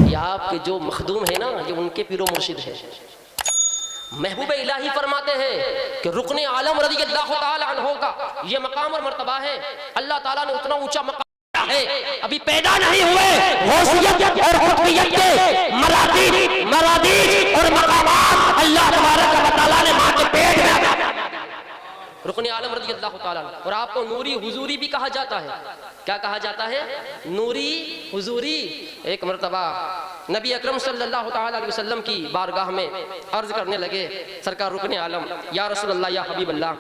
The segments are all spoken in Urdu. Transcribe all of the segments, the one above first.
یہ آپ کے جو مخدوم ہیں نا، یہ ان کے پیر و مرشد ہے۔ محبوب الہی فرماتے ہیں کہ رکن عالم رضی اللہ تعالی عنہ کا یہ مقام اور مرتبہ ہے، اللہ تعالیٰ نے اتنا اونچا مقام ہے، ابھی پیدا نہیں ہوئے غوثیت اور قطبیت کے مراتب اور مقامات اللہ تبارک و تعالیٰ نے ماں کے پیٹ میں رکن عالم رضی اللہ تعالیٰ عنہ۔ اور آپ کو نوری حضوری بھی کہا جاتا ہے۔ کیا کہا جاتا ہے؟ نوری حضوری۔ ایک مرتبہ نبی اکرم صلی اللہ تعالیٰ علیہ وسلم کی بارگاہ میں عرض کرنے لگے، سرکار رکن عالم، یا رسول اللہ، یا حبیب اللہ،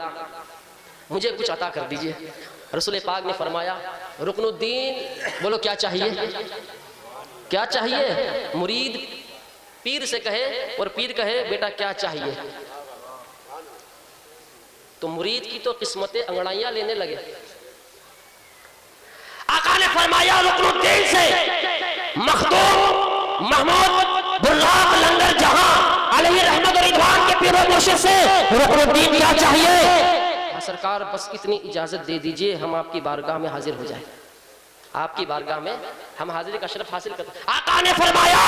مجھے کچھ عطا کر دیجئے۔ رسول پاک نے فرمایا، رکن الدین، بولو کیا چاہیے؟ کیا چاہیے؟ مرید پیر سے کہے اور پیر کہے بیٹا کیا چاہیے، تو مرید کی تو قسمتیں انگڑائیاں لینے لگے۔ آقا نے فرمایا رکن الدین سے مخدوم محمود براق لنگر جہاں علیہ رحمت و رضوان کے پیر و مرشد سے رکن الدین کیا چاہیے؟ سرکار بس اتنی اجازت دے دیجئے، ہم آپ کی بارگاہ میں حاضر ہو جائیں، آپ کی بارگاہ میں ہم حاضری کا شرف حاصل کرتے ہیں۔ آقا نے فرمایا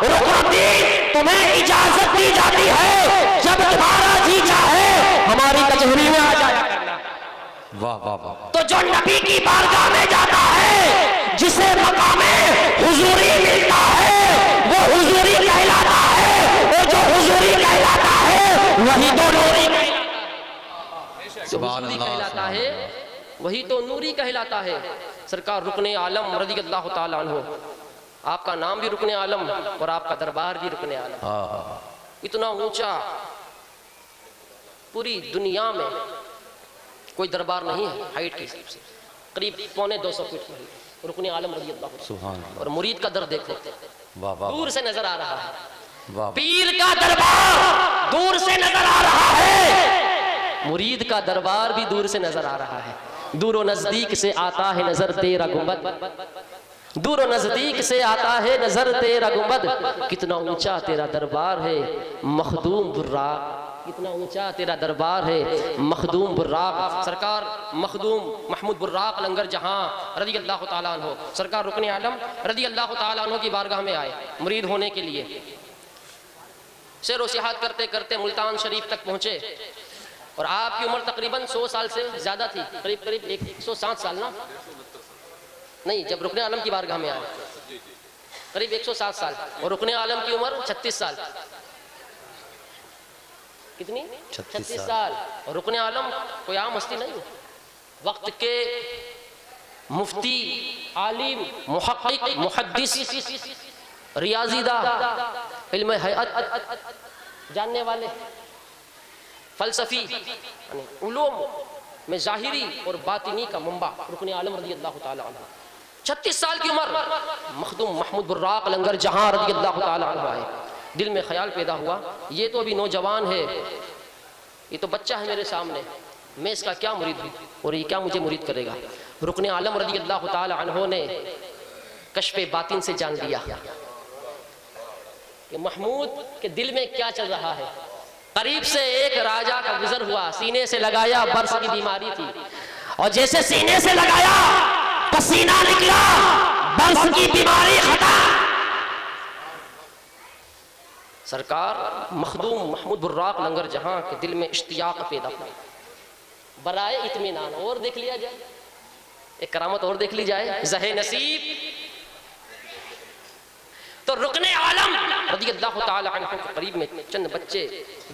رکن الدین تمہیں اجازت دی جاتی ہے، جب تمہارا جی چاہے ہماری کچہری میں آ جایا کرنا۔ واہ واہ واہ۔ تو جو نبی کی بارگاہ میں جاتا ہے، جسے مقام حضوری ملتا ہے، وہ حضوری کہلاتا ہے، اور جو حضوری کہلاتا ہے وہی تو نوری کہلاتا ہے، وہی تو نوری کہلاتا ہے۔ سرکار رکن عالم رضی اللہ تعالیٰ عنہ، آپ کا نام بھی رکن عالم اور آپ کا دربار بھی رکن عالم، اتنا اونچا پوری دنیا میں کوئی دربار نہیں ہے ہائٹ کے حساب سے، قریب 250 فٹ رکن عالم رضی اللہ عنہ۔ سبحان اللہ۔ اور مرید کا در دیکھو، واہ واہ دور سے نظر آ رہا ہے، واہ۔ پیر کا دربار دور سے نظر آ رہا ہے، مرید کا دربار بھی دور سے نظر آ رہا ہے۔ دور و نزدیک سے آتا ہے نظر تیرا گنبد، دور و نزدیک سے آتا ہے نظر تیرا گنبد، کتنا اونچا تیرا دربار ہے مخدوم براق، کتنا اونچا تیرا دربار ہے مخدوم براق۔ سرکار مخدوم محمود براق لنگر جہاں رضی اللہ تعالیٰ عنہ، سرکار رکن عالم رضی اللہ تعالیٰ عنہ کی بارگاہ میں آئے مرید ہونے کے لیے، سیر و سیاحت کرتے کرتے ملتان شریف تک پہنچے، اور آپ کی عمر تقریباً 100 سال سے زیادہ تھی، قریب 107 سال نا، نہیں جب رکن عالم کی بارگاہ میں آئے قریب 107 سال، اور رکن عالم کی عمر 36 سال، کتنی؟ 36 سال۔ اور رکن عالم کوئی عام ہستی نہیں، وقت کے مفتی، عالم، محقق، محدث، ریاضی داں، علم حیات جاننے والے، فلسفی، علوم میں ظاہری اور باطنی کا منبع رکن عالم رضی اللہ تعالیٰ عنہ، 36 سال کی عمر، مخدوم محمود براق لنگر جہاں رضی اللہ تعالیٰ عنہ آئے۔ دل میں خیال پیدا ہوا، یہ تو ابھی نوجوان ہے، یہ تو بچہ ہے میرے سامنے، میں اس کا کیا مرید ہوں اور یہ کیا مجھے مرید کرے گا؟ رکن عالم رضی اللہ تعالیٰ عنہ نے کشف باطن سے جان لیا کہ محمود کے دل میں کیا چل رہا ہے۔ قریب سے ایک راجہ کا گزر ہوا، سینے سے لگایا، برس کی بیماری تھی، اور جیسے سینے سے لگایا پسینہ نکلا، برس کی بیماری ختم۔ سرکار مخدوم محمود براق لنگر جہاں کے دل میں اشتیاق پیدا ہوا، برائے اطمینان اور دیکھ لیا جائے، ایک کرامت اور دیکھ لی جائے، زہ نصیب۔ تو رکن عالم رضی اللہ تعالی عنہ کے قریب میں چند بچے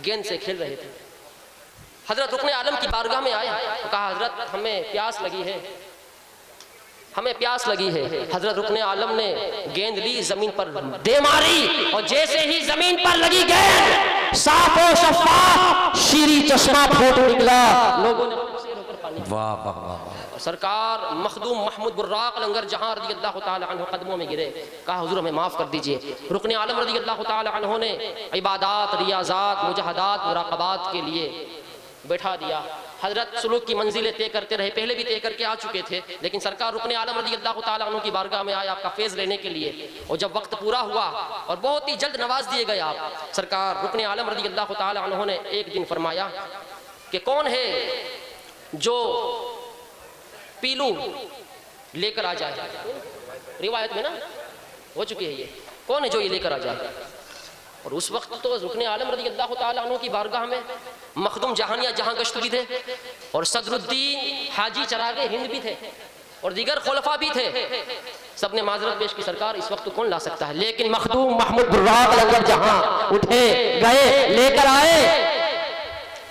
گیند سے کھیل رہے تھے، حضرت رکن عالم کی بارگاہ میں آئے، کہا حضرت ہمیں پیاس لگی ہے، ہمیں پیاس لگی ہے۔ حضرت رکن عالم نے گیند لی، زمین پر دے ماری، اور جیسے ہی زمین پر لگی گیند صاف و شفاف شیریں چشمہ پھوٹ نکلا، لوگوں نے واہ واہ واہ۔ سرکار مخدوم محمود براق لنگر جہاں رضی اللہ تعالی عنہ قدموں میں گرے، کہا حضور ہمیں معاف کر دیجئے۔ رکن عالم رضی اللہ تعالی عنہ نے عبادات، ریاضات، مجاہدات، مراقبات کے لیے بیٹھا دیا۔ حضرت سلوک کی منزلیں طے کرتے رہے، پہلے بھی طے کر کے آ چکے تھے، لیکن سرکار رکن عالم رضی اللہ تعالی عنہ کی بارگاہ میں آئے آپ کا فیض لینے کے لیے، اور جب وقت پورا ہوا اور بہت ہی جلد نواز دیے گئے آپ، سرکار رکن عالم رضی اللہ تعالی عنہ نے ایک دن فرمایا کہ کون ہے جو پیلو لے کر آ جائے، روایت میں نا ہو چکی ہے، یہ کون ہے جو یہ لے کر آ جائے؟ اور اس وقت تو رکن عالم رضی اللہ تعالیٰ عنہ کی بارگاہ میں مخدوم جہانیہ جہاں گشت بھی تھے، اور صدر الدین حاجی چراغ ہند بھی تھے، اور دیگر خلفاء بھی تھے، سب نے معذرت پیش کی سرکار اس وقت کون لا سکتا ہے؟ لیکن مخدوم محمود براق لنگر جہاں اٹھے، گئے، لے کر آئے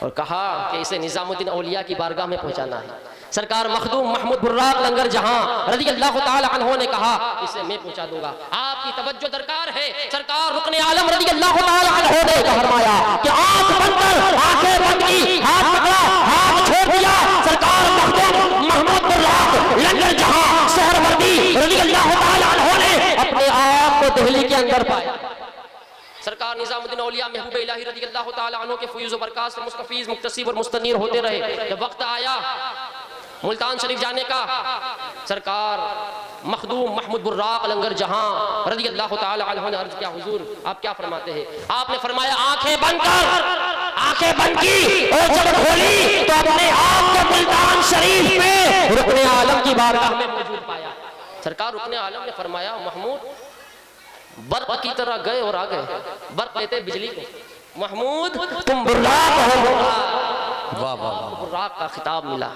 اور کہا کہ اسے نظام الدین اولیاء کی بارگاہ میں پہنچانا ہے۔ سرکار مخدوم محمود براق لنگر جہاں رضی اللہ تعالی عنہ نے کہا اسے میں پہنچا دوں گا۔ آپ کی توجہ درکار ہے، سرکار رکن عالم رضی اللہ تعالی عنہ نے فرمایا کہ آنکھ بند کر، آنکھیں بند کی، ہاتھ پکڑا، ہاتھ چھوڑ دیا، سرکار مخدوم محمود براق لنگر جہاں سہروردی رضی اللہ تعالی عنہ نے اپنے آپ کو دہلی کے اندر پایا۔ سرکار نظام الدین اولیاء محبوب الہی رضی اللہ تعالی عنہ کے فیوز و برکات سے مستفیض، مکتسب اور مستنیر ہوتے رہے۔ جب وقت آیا ملتان شریف جانے کا، سرکار مخدوم محمود براق لنگر جہاں رضی اللہ تعالی عنہ نے عرض کیا، حضور آپ کیا فرماتے ہیں؟ آپ نے فرمایا آنکھیں بند کر، آنکھیں بند کی، اور جب کھولی تو اپنے آپ کو ملتان شریف میں رکن عالم کی بارگاہ میں موجود پایا۔ سرکار رکن عالم نے فرمایا محمود برق کی طرح گئے اور آ گئے، برق کہتے بجلی کو، محمود تم براق ہو، براق کا خطاب ملا،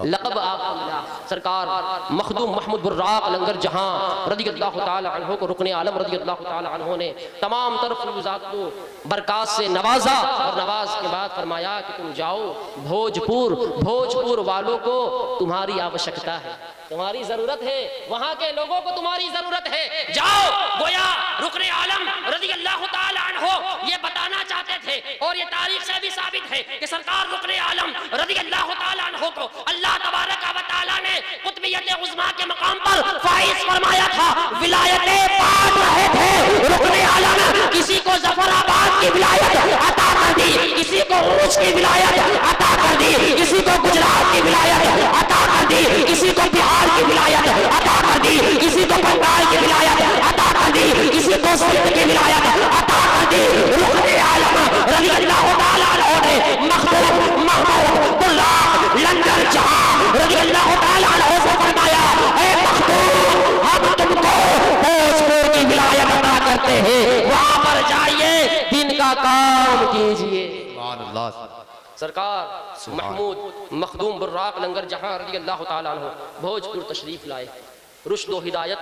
لقب آپ کو ملا۔ سرکار مخدوم محمود براق لنگر جہاں رضی اللہ تعالی عنہ کو رکن عالم رضی اللہ تعالی عنہ نے تمام طرف فیوزات کو برکات سے نوازا، اور نواز کے بعد فرمایا کہ تم جاؤ بھوجپور والوں کو تمہاری آوشکتا ہے، تمہاری ضرورت ہے، وہاں کے لوگوں کو تمہاری ضرورت ہے، جاؤ۔ گویا رکن عالم رضی اللہ تعالی عنہ یہ بتانا چاہتے تھے، اور یہ تاریخ سے بھی ثابت ہے کہ سرکار رکن عالم رضی اللہ تعالی عنہ کو اللہ تبارک و تعالی نے قطبیت عظمیٰ کے مقام پر فائز فرمایا تھا، ولایتیں بانٹ رہے تھے۔ رکن عالم کسی کو ظفر آباد کی ولایت عطا کر دی، کسی کو عروج کی ولایت عطا کر دی، کسی کو گجرات کی ولایت عطا کر دی، کسی کو بہار کی ولایت عطا کر دی، کسی کو بنگال کی ولایت عطا کر دی، کسی کو سندھ کی ولایت عطا کر دی۔ رکن عالم رضی اللہ تعالی عنہ نے مخدوم محمود براق لنگر جہاں رضی اللہ تعالی عنہ سے فرمایا اے مخدوم ہم تم کو بھوجپور کی ولایت عطا کرتے ہیں، وہاں پر جائیے، دین کا کام کیجئے۔ سرکار محمود مخدوم براق لنگر جہاں رضی اللہ تعالیٰ عنہ بھوجپور تشریف لائے، رشد و ہدایت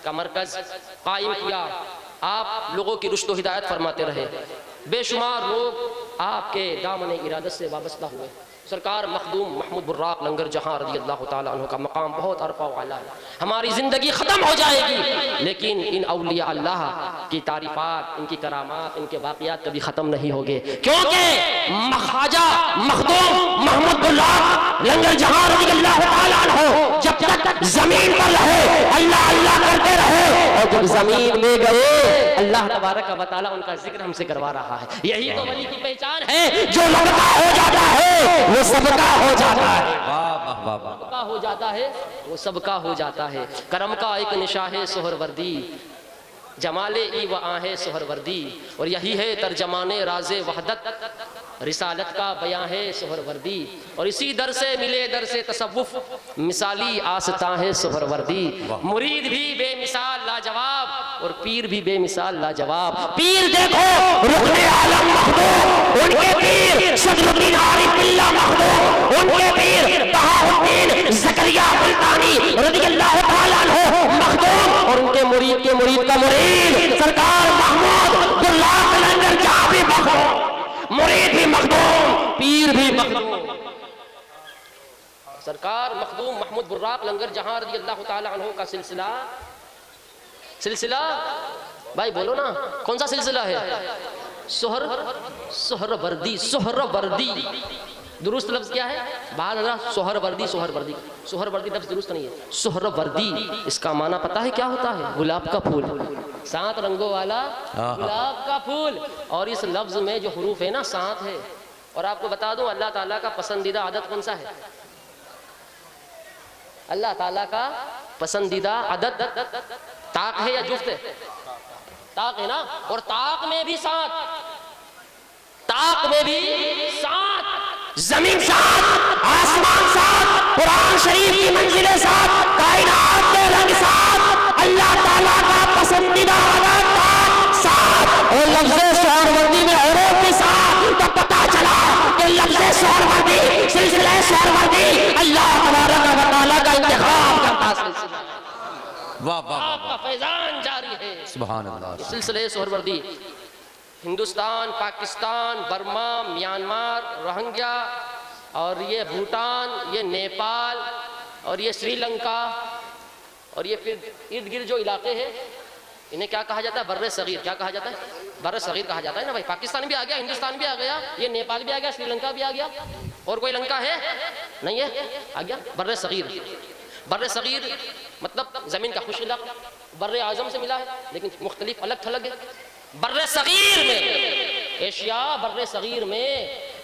کا مرکز قائم کیا، آپ لوگوں کی رشد و ہدایت فرماتے رہے، بے شمار لوگ آپ کے دامن ارادت سے وابستہ ہوئے۔ سرکار مخدوم محمود براق لنگر جہاں رضی اللہ تعالیٰ عنہ کا مقام بہت عرفہ و اعلیٰ ہے۔ ہماری زندگی ختم ہو جائے گی لیکن ان اولیاء اللہ کی تعریفات، ان کی کرامات، ان کے واقعات کبھی ختم نہیں ہوگے، کیونکہ خواجہ مخدوم محمود براق لنگر جہاں رضی اللہ تعالیٰ عنہ جب تک زمین پر رہے اللہ اللہ کرتے رہے، اور جب زمین میں گئے اللہ تبارک و تعالیٰ ان کا ذکر ہم سے کروا رہا ہے۔ یہی تو ولی کی پہچان ہے، جو لڑکا ہو جاتا ہے وہ سب کا ہو جاتا ہے، سب کا ہو جاتا ہے، وہ سب کا ہو جاتا ہے۔ کرم کا ایک نشاہ ہے سہروردی، جمال ای و آہ سہروردی، اور یہی ہے ترجمان راز وحدت، رسالت کا بیان ہے سہروردی، اور اسی در سے ملے در سے تصوف، مثالی آستاں ہے سہروردی۔ مرید بھی بے مثال لاجواب اور پیر بھی بے مثال لاجواب۔ پیر دیکھو رکن عالم مخدوم، ان کے پیر صدر الدین عارف باللہ مخدوم، ان کے پیر بہاءالدین زکریا ملتانی رضی اللہ تعالیٰ عنہ مخدوم، اور ان کے مرید کا مرید سرکار محمود براق لنگر جہاں بھی مخدوم، مرید بھی مخدوم، پیر بھی مخدوم۔ سرکار مخدوم محمود براق لنگر جہاں رضی اللہ تعالیٰ عنہ کا سلسلہ بھائی بولو نا کون سا سلسلہ ہے؟ سہروردی، سہروردی درست لفظ کیا ہے؟ بہت اللہ سہروردی، سہروردی لفظ درست نہیں ہے، سہروردی اس کا معنی پتہ ہے کیا ہوتا ہے؟ گلاب کا پھول، 7 رنگوں والا گلاب کا پھول، اور اس لفظ میں جو حروف ہے نا 7 ہے۔ اور آپ کو بتا دوں اللہ تعالیٰ کا پسندیدہ عدد کون سا ہے؟ اللہ تعالیٰ کا پسندیدہ عدد طاق ہے یا جفت ہے؟ طاق ہے نا، اور طاق میں بھی 7، طاق میں بھی 7، زمین 7، آسمان 7، قرآن شریف کی منزلیں 7، کائنات کے رنگ 7، اللہ تعالیٰ کا سنیدہ حالات ساتھ اور لفظ سہروردی میں عروق کے ساتھ تو پتا چلا کہ لفظ سہروردی سلسلہ سہروردی اللہ تبارک و تعالیٰ کا انتخاب کرتا سلسلہ واہ واہ آپ کا فیضان جاری ہے سبحان اللہ سلسلہ Suhrawardi Hindustan, Pakistan, Burma, Myanmar, Rohingya اور یہ بھوٹان، یہ نیپال اور یہ سری لنکا اور یہ پھر ارد گرد جو علاقے ہیں انہیں کیا کہا جاتا ہے؟ بر صغیر. کیا کہا جاتا ہے؟ بر صغیر کہا جاتا ہے نا بھائی. پاکستان بھی آ گیا، ہندوستان بھی آ گیا، یہ نیپال بھی آ گیا، سری لنکا بھی آ گیا، اور کوئی لنکا ہے نہیں ہے، آ گیا بر صغیر. بر صغیر مطلب زمین کا خوش علاقہ، بر اعظم سے ملا ہے لیکن مختلف الگ تھلگ ہے. بر صغیر میں ایشیا، بر صغیر میں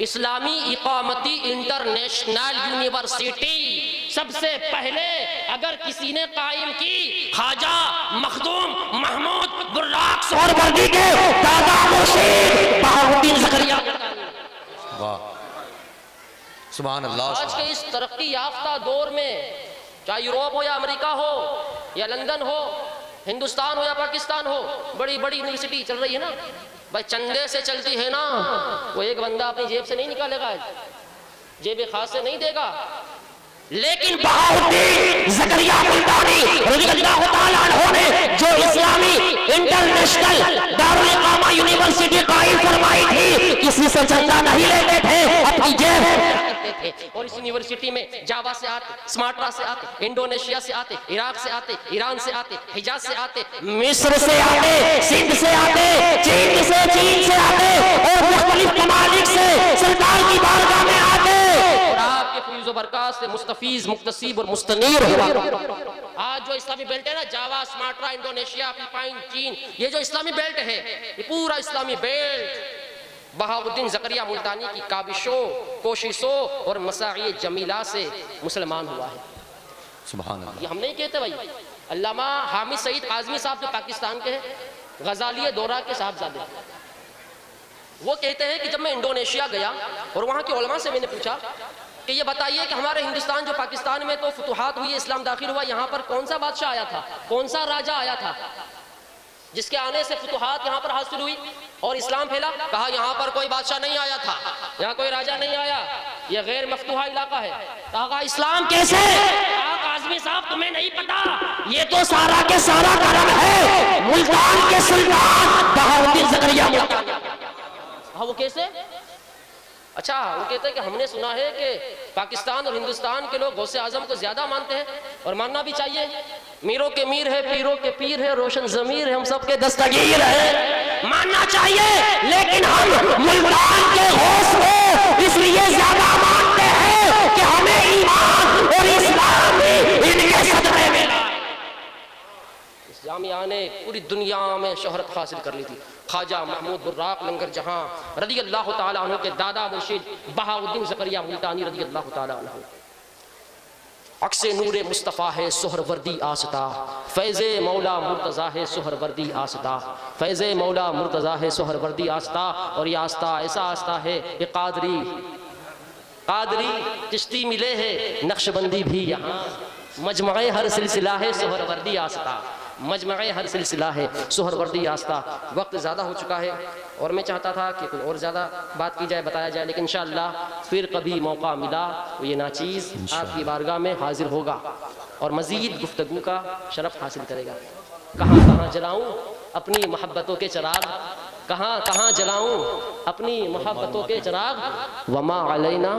اسلامی اقامتی انٹرنیشنل یونیورسٹی سب سے پہلے اگر کسی نے قائم کی خواجہ مخدوم محمود براق سہروردی کے دادا مرشد بہاؤالدین زکریا. واہ سبحان اللہ. آج کے اس ترقی یافتہ دور میں چاہے یوروپ ہو یا امریکہ ہو یا لندن ہو، ہندوستان ہو یا پاکستان ہو، بڑی بڑی یونیورسٹی چل رہی ہے نا بھائی، چندے سے چلتی ہے نا. وہ ایک بندہ اپنی جیب سے نہیں نکالے گا، جیب خاص سے نہیں دے گا، لیکن بہاؤالدین زکریا ملتانی رضی اللہ تعالیٰ عنہ نے جو اسلامی انٹرنیشنل دارالاقامہ یونیورسٹی قائم فرمائی تھی، کسی سے چندہ نہیں لیتے تھے، اپنی جیب کرتے تھے. اور اس یونیورسٹی میں جاوا سے آتے، سماٹرا سے آتے، انڈونیشیا سے آتے، عراق سے آتے، ایران سے آتے، حجاز سے آتے، مصر سے آتے، سندھ سے آتے، چین سے آتے اور مختلف ممالک سے سرکار کی بارگاہ میں آتے اور آپ کے فیض و برکات سے مستفیض، مکتسب اور مستنیر ہوا. آج جو اسلامی بیلٹ ہے نا، جاوا، سماٹرا، انڈونیشیا، فلپائن، چین، یہ جو اسلامی بیلٹ ہے، یہ پورا اسلامی بیلٹ بہاؤالدین زکریا ملتانی کی کاوشوں، کوششوں اور مساعی جمیلہ سے مسلمان ہوا ہے. سبحان اللہ. یہ ہم نہیں کہتے بھائی. علامہ حامد سعید قاظمی صاحب جو پاکستان کے ہیں، غزالی دورہ کے صاحبزادے، وہ کہتے ہیں کہ جب میں انڈونیشیا گیا اور وہاں کے علماء سے میں نے پوچھا کہ یہ بتائیے کہ ہمارے ہندوستان جو پاکستان میں تو فتوحات ہوئی، اسلام داخل ہوا، یہاں پر کون سا بادشاہ آیا تھا، کون سا راجہ آیا تھا جس کے آنے سے فتوحات یہاں پر حاصل ہوئی اور اسلام پھیلا؟ کہا یہاں پر کوئی بادشاہ نہیں آیا تھا، یہاں کوئی راجہ نہیں آیا، یہ غیر مفتوحہ علاقہ ہے. کہا اسلام کیسے؟ کہا قاظمی صاحب تمہیں نہیں پتا، یہ تو سارا کے سارا کرم ہے ملتان کے سلطان بہاؤالدین زکریا ملتانی. ہاں وہ کیسے؟ اچھا وہ کہتے ہیں کہ ہم نے سنا ہے کہ پاکستان اور ہندوستان کے لوگ غوث اعظم کو زیادہ مانتے ہیں اور ماننا بھی چاہیے. میروں کے میر ہے، پیروں کے پیر ہے، روشن ضمیر ہے، ہم سب کے دستگیر ہے، ماننا چاہیے، لیکن ہم ملتان کے غوث کو اس لیے زیادہ مانتے ہیں کہ ہمیں ایمان اور اسلام بھی ان کے صدقے میں اس جامعہ نے پوری دنیا میں شہرت حاصل کر لی تھی. خواجہ محمود براق لنگر جہاں رضی اللہ تعالیٰ عنہ کے دادا مرشد بہاؤالدین زکریا ملتانی رضی اللہ تعالیٰ عنہ. عکس نور مصطفیٰ ہے سہروردی آستہ، فیض مولا مرتضیٰ ہے سہروردی آستہ، فیض مولا مرتضیٰ ہے سہروردی آستہ. اور یہ آستہ ایسا آستہ ہے کہ قادری چشتی ملے ہے، نقش بندی بھی یہاں، مجمع ہر سلسلہ ہے سہروردی آستہ، مجمع ہر سلسلہ ہے سہروردی آستہ. وقت زیادہ ہو چکا ہے اور میں چاہتا تھا کہ کوئی اور زیادہ بات کی جائے، بتایا جائے، لیکن انشاءاللہ پھر کبھی موقع ملا تو یہ ناچیز آپ کی بارگاہ میں حاضر ہوگا اور مزید گفتگو کا شرف حاصل کرے گا. کہاں کہاں جلاؤں اپنی محبتوں کے چراغ، کہاں کہاں جلاؤں اپنی محبتوں کے چراغ، وما علینا